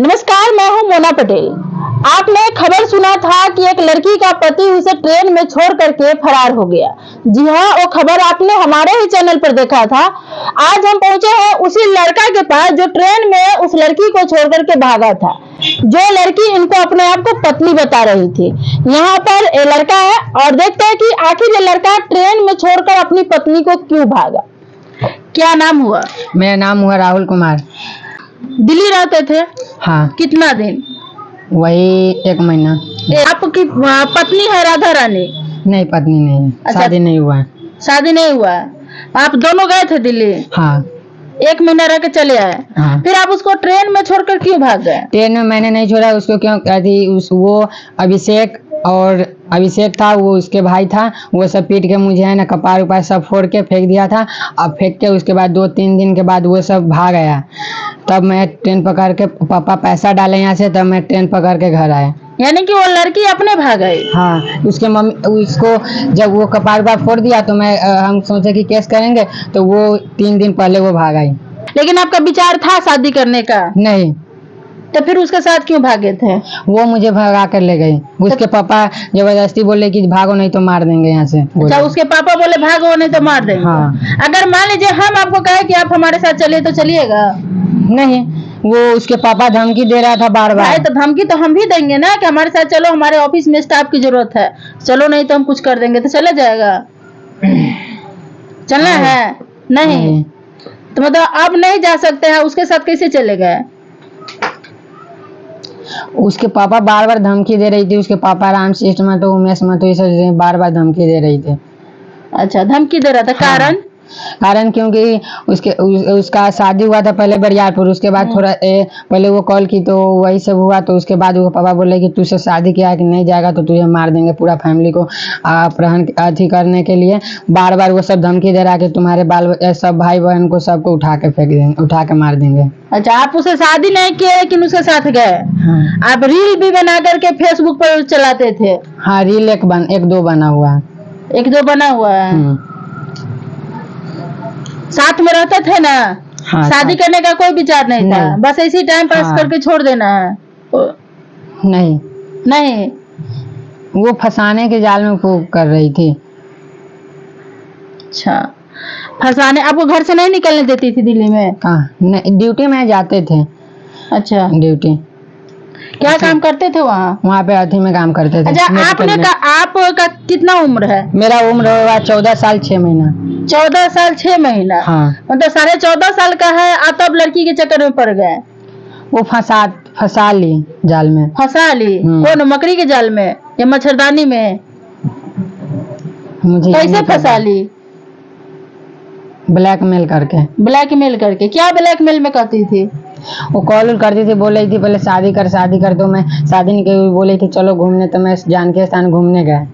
नमस्कार, मैं हूं मोना पटेल। आपने खबर सुना था कि एक लड़की का पति उसे ट्रेन में छोड़ करके फरार हो गया। जी हां, वो खबर आपने हमारे ही चैनल पर देखा था। आज हम पहुंचे हैं उसी लड़का के पास जो ट्रेन में उस लड़की को छोड़ करके भागा था। जो लड़की इनको अपने आप को पत्नी बता रही थी। यहाँ पर ये लड़का है और देखते हैं कि आखिर ये लड़का ट्रेन में छोड़कर अपनी पत्नी को क्यों भागा। क्या नाम हुआ? मेरा नाम हुआ राहुल कुमार। दिल्ली रहते थे? हाँ। कितना दिन? वही 1 महीना। आपकी पत्नी है राधा रानी? नहीं, पत्नी नहीं। अच्छा, शादी नहीं हुआ है। शादी नहीं हुआ है। आप दोनों गए थे दिल्ली? हाँ। 1 महीना रह के चले आए। हाँ। फिर आप उसको ट्रेन में छोड़कर क्यों भाग गए? ट्रेन में मैंने नहीं छोड़ा उसको, क्यों वो अभिषेक था, वो उसके भाई था। वो सब पीट के मुझे है ना कपार उपार सब फोड़ के फेंक दिया था। अब फेंक के उसके बाद 2-3 दिन के बाद वो सब भाग गया। तब मैं ट्रेन पकड़ के, पापा पैसा डाले यहाँ से, तब मैं ट्रेन पकड़ के घर आया। यानी कि वो लड़की अपने भाग गई? हाँ। उसके मम्मी उसको जब वो कपार बार फोड़ दिया तो हम सोचे कि केस करेंगे, तो वो 3 दिन पहले वो भाग आई। लेकिन आपका विचार था शादी करने का? नहीं। तो फिर उसके साथ क्यों भागे थे? वो मुझे भगा कर ले गई। उसके पापा जबरदस्ती बोले कि भागो नहीं तो मार देंगे यहाँ से। अच्छा, उसके पापा बोले भागो नहीं तो मार देंगे। हाँ। अगर मान लीजिए हम आपको कहे कि आप हमारे साथ चलिए तो चलिएगा? नहीं, वो उसके पापा धमकी दे रहा था बार बार। तो धमकी तो हम भी देंगे ना कि हमारे साथ चलो, हमारे ऑफिस में स्टाफ की जरूरत है, चलो नहीं तो हम कुछ कर देंगे। तो चला जाएगा? चलना है? नहीं। तो मतलब आप नहीं जा सकते हैं, उसके साथ कैसे चले गए? उसके पापा बार बार धमकी दे रही थी। उसके पापा राम श्रेष्ठ महतो, उमेश महतो, ये सब बार बार धमकी दे रही थी। अच्छा, धमकी दे रहा था। हाँ। कारण क्योंकि उसका शादी हुआ था पहले बरियारपुर। उसके बाद थोड़ा पहले वो कॉल की तो वही सब हुआ। तो उसके बाद वो पापा बोले कि तुझसे शादी किया कि नहीं जाएगा तो तुझे मार देंगे। पूरा फैमिली को अपहरण अथी करने के लिए बार बार वो सब धमकी दे रहा कि तुम्हारे बाल सब भाई बहन को सबको उठा के फेंक देंगे, उठा के मार देंगे। अच्छा, आप उसे शादी नहीं किए लेकिन उसके साथ गए? हाँ। आप रील भी बना करके फेसबुक पर चलाते थे? हाँ, रील 1-2 बना हुआ है। 1-2 बना हुआ है। साथ में रहते थे ना? हाँ। शादी करने का कोई विचार नहीं था? बस इसी टाइम पास हाँ। करके छोड़ देना है? नहीं। नहीं, वो फंसाने के जाल में वो कर रही थी। अच्छा, फंसाने। आपको घर से नहीं निकलने देती थी दिल्ली में? नहीं, ड्यूटी में जाते थे। अच्छा, ड्यूटी क्या काम करते थे वहाँ? वहाँ पे अथी में काम करते थे। अच्छा, आपका कितना उम्र है? मेरा उम्र होगा 14 साल 6 महीना। 14 साल 6 महीना? हाँ। मतलब 14.5 साल का है, आप तब लड़की के चक्कर में पड़ गए? वो फंसा ली जाल में। फंसा ली? कौन, मकड़ी के जाल में या मच्छरदानी में? मुझे कैसे फंसा ली? ब्लैकमेल करके। ब्लैकमेल करके? क्या ब्लैकमेल में कहती थी? वो कॉल करती थी, बोल रही थी पहले शादी कर। तो मैं शादी नहीं की, बोली थी चलो घूमने। तो मैं जानकी स्थान घूमने गए।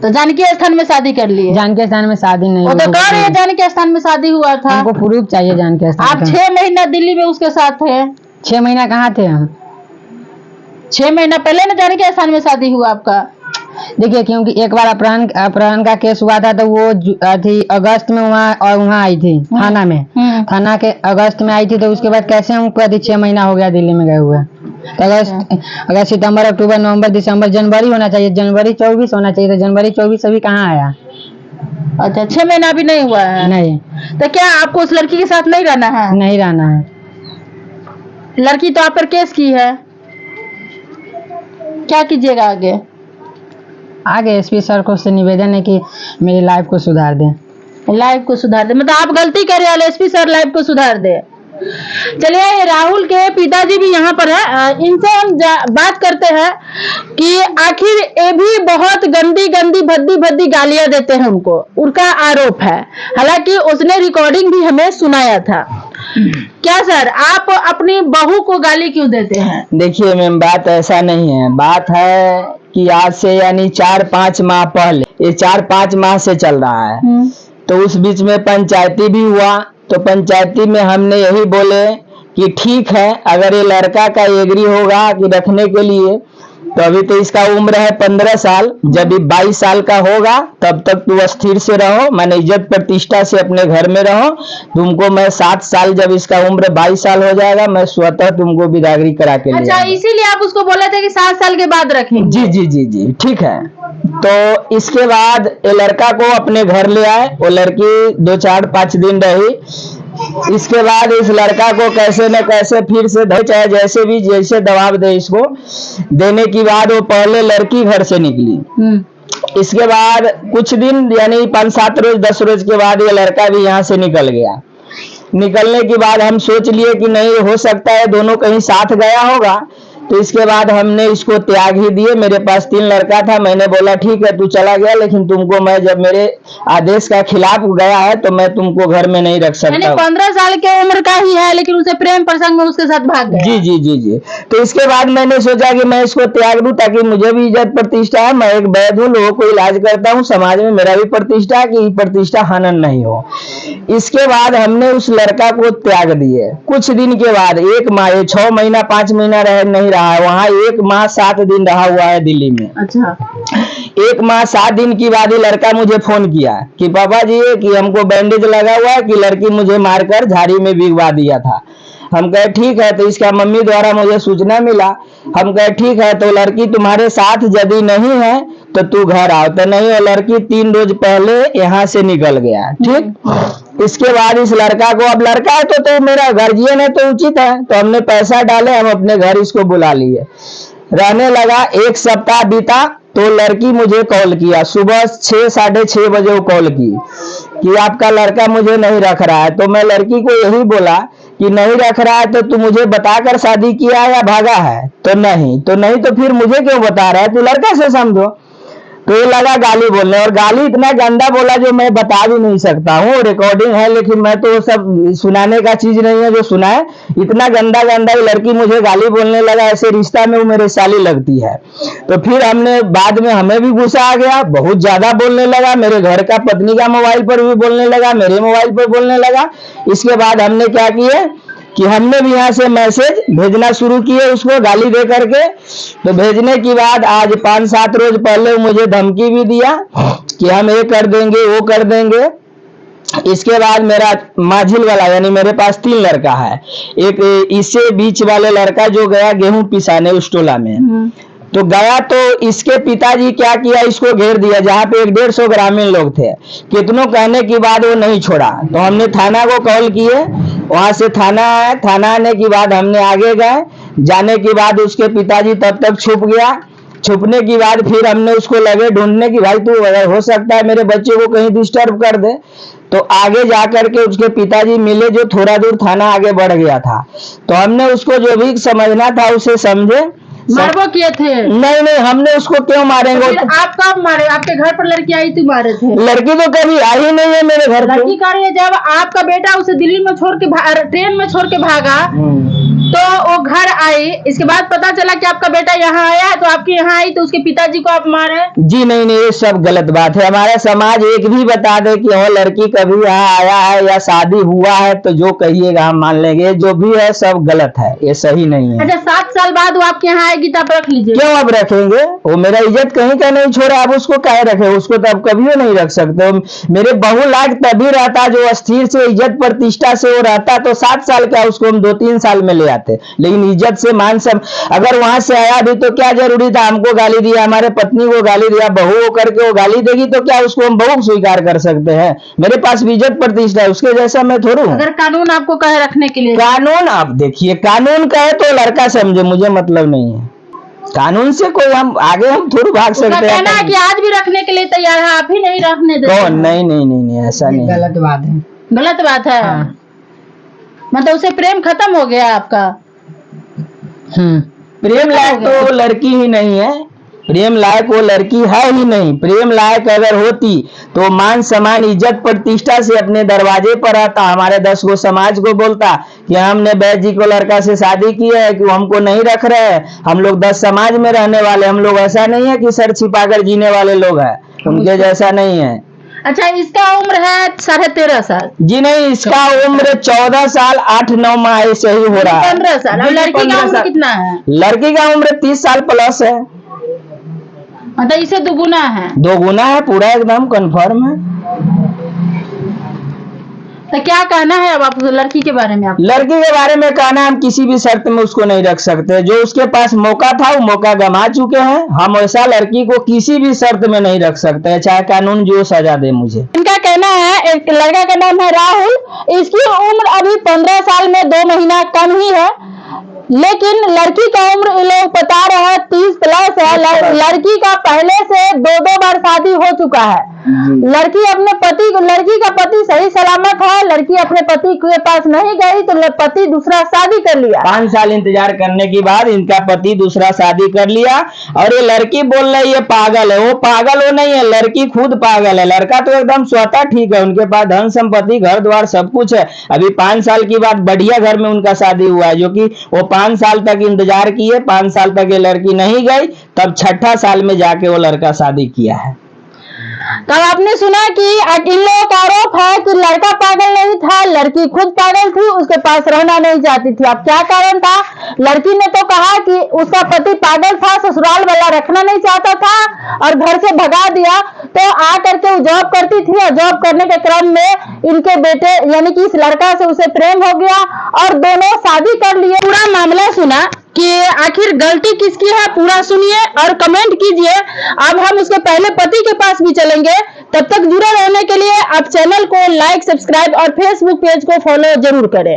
तो जानकी स्थान में शादी कर लिए? जानकी स्थान में शादी नहीं। वो तो कह रहे हैं जानकी स्थान में शादी हुआ था। हमको प्रूफ चाहिए जानकी स्थान। आप 6 महीना दिल्ली में उसके साथ थे? 6 महीना कहाँ थे हम? 6 महीना पहले ना जानकी स्थान में शादी हुआ आपका? देखिए, क्योंकि एक बार अपहरण का केस हुआ था तो वो अथी अगस्त में वहाँ आई थी थाना में। थाना के अगस्त में आई थी। तो उसके बाद कैसे हमको 6 महीना हो गया दिल्ली में गए हुए। तो अगस्त सितंबर अक्टूबर नवंबर दिसंबर जनवरी होना चाहिए। जनवरी 24 होना चाहिए। तो जनवरी 24 अभी कहाँ आया? अच्छा, 6 महीना भी नहीं हुआ है? नहीं। तो क्या आपको उस लड़की के साथ नहीं रहना है? नहीं रहना है। लड़की तो आप पर केस की है, क्या कीजिएगा आगे? आगे एसपी सर को से निवेदन है कि मेरी लाइफ को सुधार दें। लाइफ को सुधार दे? मतलब आप गलती कर रहे हैं, एसपी सर लाइफ को सुधार दे। चलिए, राहुल के पिताजी भी यहाँ पर है, इनसे हम बात करते हैं कि आखिर ये भी बहुत गंदी गंदी भद्दी भद्दी गालियां देते हैं उनको, उनका आरोप है। हालांकि उसने रिकॉर्डिंग भी हमें सुनाया था। क्या सर, आप अपनी बहू को गाली क्यों देते हैं? देखिए मैम, बात ऐसा नहीं है। बात है कि आज से यानी 4-5 माह पहले, ये 4-5 माह से चल रहा है। तो उस बीच में पंचायती भी हुआ। तो पंचायती में हमने यही बोले कि ठीक है, अगर ये लड़का का एग्री होगा कि रखने के लिए तो अभी तो इसका उम्र है 15 साल। जब ये 22 साल का होगा तब तक तू स्थिर से रहो, मैंने इज्जत प्रतिष्ठा से अपने घर में रहो। तुमको मैं 7 साल, जब इसका उम्र 22 साल हो जाएगा, मैं स्वतः तुमको विदागरी करा के ले अच्छा, आऊंगा। इसीलिए आप उसको बोले थे कि 7 साल के बाद रखेंगे। जी जी जी जी, ठीक है। तो इसके बाद ये लड़का को अपने घर ले आए। वो लड़की 2-4-5 दिन रही। इसके बाद इस लड़का को कैसे न कैसे फिर से चाहे जैसे भी, जैसे दबाव दे इसको, देने के बाद वो पहले लड़की घर से निकली। इसके बाद कुछ दिन यानी 5-7 रोज 10 रोज के बाद ये लड़का भी यहाँ से निकल गया। निकलने के बाद हम सोच लिए कि नहीं हो सकता है दोनों कहीं साथ गया होगा, तो इसके बाद हमने इसको त्याग ही दिए। मेरे पास 3 लड़का था, मैंने बोला ठीक है तू चला गया, लेकिन तुमको मैं जब मेरे आदेश का खिलाफ गया है तो मैं तुमको घर में नहीं रख सकता। 15 साल की उम्र का ही है, लेकिन उसे प्रेम प्रसंग में उसके साथ भाग गया। जी जी जी जी। तो इसके बाद मैंने सोचा कि मैं इसको त्याग दूं, ताकि मुझे भी इज्जत प्रतिष्ठा है, मैं एक वैद्य हूँ, लोगों को इलाज करता हूँ, समाज में मेरा भी प्रतिष्ठा है कि प्रतिष्ठा हनन नहीं हो। इसके बाद हमने उस लड़का को त्याग दिए। कुछ दिन के बाद 1 माह, 6 महीना 5 महीना नहीं रहा है वहाँ, 1 माह 7 दिन रहा हुआ है दिल्ली में। अच्छा। 1 माह 7 दिन की बाद ये लड़का मुझे फोन किया कि पापा जी कि हमको बैंडेज लगा हुआ है, कि लड़की मुझे मारकर झाड़ी में भिगवा दिया था। हम कहे ठीक है। तो इसका मम्मी द्वारा मुझे सूचना मिला। हम कहे ठीक है, तो लड़की तुम्हारे साथ यदि नहीं है तो तू घर आओ। तो नहीं, वो लड़की 3 रोज पहले यहाँ से निकल गया। ठीक। इसके बाद इस लड़का को, अब लड़का है तो मेरा गार्जियन है तो उचित है, तो हमने पैसा डाले, हम अपने घर इसको बुला लिए, रहने लगा। 1 सप्ताह बीता तो लड़की मुझे कॉल किया, सुबह 6-6:30 बजे वो कॉल की कि आपका लड़का मुझे नहीं रख रहा है। तो मैं लड़की को यही बोला कि नहीं रख रहा है तो तू मुझे बताकर शादी किया या भागा है? तो नहीं तो फिर मुझे क्यों बता रहा है? तू लड़का से समझो। तो ये लगा गाली बोलने, और गाली इतना गंदा बोला जो मैं बता भी नहीं सकता हूँ। रिकॉर्डिंग है, लेकिन मैं तो सब सुनाने का चीज नहीं है जो सुनाए। इतना गंदा ये लड़की मुझे गाली बोलने लगा, ऐसे रिश्ता में वो मेरे साली लगती है। तो फिर हमने बाद में, हमें भी गुस्सा आ गया, बहुत ज्यादा बोलने लगा। मेरे घर का पत्नी का मोबाइल पर भी बोलने लगा, मेरे मोबाइल पर बोलने लगा। इसके बाद हमने क्या किए कि हमने भी यहाँ से मैसेज भेजना शुरू किए उसको गाली दे करके। तो भेजने के बाद आज 5-7 रोज पहले मुझे धमकी भी दिया कि हम ये कर देंगे वो कर देंगे। इसके बाद मेरा माझिल वाला, यानी मेरे पास 3 लड़का है, एक इससे बीच वाले लड़का जो गया गेहूं पिसाने उस टोला में, तो गया तो इसके पिताजी क्या किया, इसको घेर दिया, जहाँ पे 150 ग्रामीण लोग थे। कितनों कहने के बाद वो नहीं छोड़ा। तो हमने थाना को कॉल किए, वहां से थाना आया। थाना आने के बाद हमने आगे गए, जाने के बाद उसके पिताजी तब तक छुप गया। छुपने के बाद फिर हमने उसको लगे ढूंढने की, भाई तू अगर हो सकता है मेरे बच्चे को कहीं डिस्टर्ब कर दे। तो आगे जाकर के उसके पिताजी मिले, जो थोड़ा दूर थाना आगे बढ़ गया था। तो हमने उसको जो भी समझना था उसे समझे। मारबो किए थे? नहीं, हमने उसको क्यों मारेंगे? तो आप कब मारे? आपके घर पर लड़की आई थी, मारे थे? लड़की तो कभी आई नहीं है मेरे घर पे। लड़की कह रही है जब आपका बेटा उसे दिल्ली में छोड़ के ट्रेन में छोड़ के भागा, तो वो घर आई, इसके बाद पता चला कि आपका बेटा यहाँ आया है, तो आपके यहाँ आई तो उसके पिताजी को आप मारे? जी नहीं, ये सब गलत बात है। हमारा समाज एक भी बता दे कि वो लड़की कभी यहाँ आया है या शादी हुआ है तो जो कहिएगा हम मान लेंगे। जो भी है सब गलत है, ये सही नहीं है। अच्छा, 7 साल बाद वो आपके यहाँ आएगी तो आप रख लीजिए? क्यों अब रखेंगे? वो मेरा इज्जत कहीं का नहीं छोड़ा, अब उसको काहे रखे? उसको तो अब कभी नहीं रख सकते। मेरे बहु लाख तभी रहता जो स्थिर से इज्जत प्रतिष्ठा से वो रहता, तो 7 साल क्या उसको हम 2-3 साल में ले आते। लेकिन इज्जत से मान सब, अगर वहां से आया भी तो क्या जरूरी था? हमको गाली दिया, हमारे पत्नी को गाली दिया, बहू करके वो गाली देगी तो क्या उसको हम बहू स्वीकार कर सकते हैं? मेरे पास भी इज्जत प्रतिष्ठा है, उसके जैसा मैं थोड़ू। अगर कानून आपको कहे रखने के लिए? कानून आप देखिए, कानून कहे तो लड़का समझे, मुझे मतलब नहीं है कानून से। कोई हम आगे हम थोड़ी भाग सकते हैं। कहना है कि आज भी रखने के लिए तैयार है, आप ही नहीं रखने देते? कौन? नहीं, ऐसा नहीं। गलत बात है। गलत बात है। मतलब उसे प्रेम खत्म हो गया आपका? प्रेम लायक तो वो लड़की ही नहीं है, प्रेम लायक वो लड़की है ही नहीं। प्रेम लायक अगर होती तो मान सम्मान इज्जत प्रतिष्ठा से अपने दरवाजे पर आता, हमारे 10 गो समाज को बोलता कि हमने बैद जी को लड़का से शादी की है, कि वो हमको नहीं रख रहे हैं, हम लोग 10 समाज में रहने वाले, हम लोग ऐसा नहीं है कि सर छिपाकर जीने वाले लोग हैं, उनके जैसा नहीं है। अच्छा, इसका उम्र है 13.5 साल? जी नहीं, इसका उम्र 14 साल 8-9 माह से ही हो रहा है। 15 साल। और लड़की का उम्र कितना है? लड़की का उम्र 30 साल प्लस है। मतलब इसे दुगुना है। 2 गुना है, पूरा एकदम कंफर्म है। तो क्या कहना है अब आप उस लड़की के बारे में? आप लड़की के बारे में कहना है, हम किसी भी शर्त में उसको नहीं रख सकते। जो उसके पास मौका था वो मौका गंवा चुके हैं। हम ऐसा लड़की को किसी भी शर्त में नहीं रख सकते, चाहे कानून जो सजा दे मुझे। इनका कहना है, एक लड़का का नाम है राहुल, इसकी उम्र अभी 15 साल में 2 महीना कम ही है, लेकिन लड़की का उम्र ये लोग बता रहे हैं 30 प्लस है। लड़की का पहले से 2 बार शादी हो चुका है। लड़की का पति सही सलामत है। लड़की अपने पति के पास नहीं गई तो पति दूसरा शादी कर लिया। 5 साल इंतजार करने के बाद इनका पति दूसरा शादी कर लिया। और ये लड़की बोल रही है पागल है। वो पागल वो नहीं है, लड़की खुद पागल है। लड़का तो एकदम स्वतः ठीक है, उनके पास धन संपत्ति घर द्वार सब कुछ है। अभी 5 साल की बाद बढ़िया घर में उनका शादी हुआ है, जो कि वो 5 साल तक इंतजार किए। 5 साल तक ये लड़की नहीं गई, तब 6ठा साल में जाके वो लड़का शादी किया है। तब आपने सुना कि इन लोगों का आरोप है कि लड़का पागल नहीं था, लड़की खुद पागल थी, उसके पास रहना नहीं चाहती थी। अब क्या कारण था? लड़की ने तो कहा कि उसका पति पागल था, ससुराल वाला रखना नहीं चाहता था और घर से भगा दिया। तो आ करके वो जॉब करती थी और जॉब करने के क्रम में इनके बेटे यानी कि इस लड़का से उसे प्रेम हो गया और दोनों शादी कर लिए। पूरा मामला सुना कि आखिर गलती किसकी है, पूरा सुनिए और कमेंट कीजिए। अब हम उसके पहले पति के पास भी चलेंगे। तब तक जुड़े रहने के लिए आप चैनल को लाइक, सब्सक्राइब और फेसबुक पेज को फॉलो जरूर करें।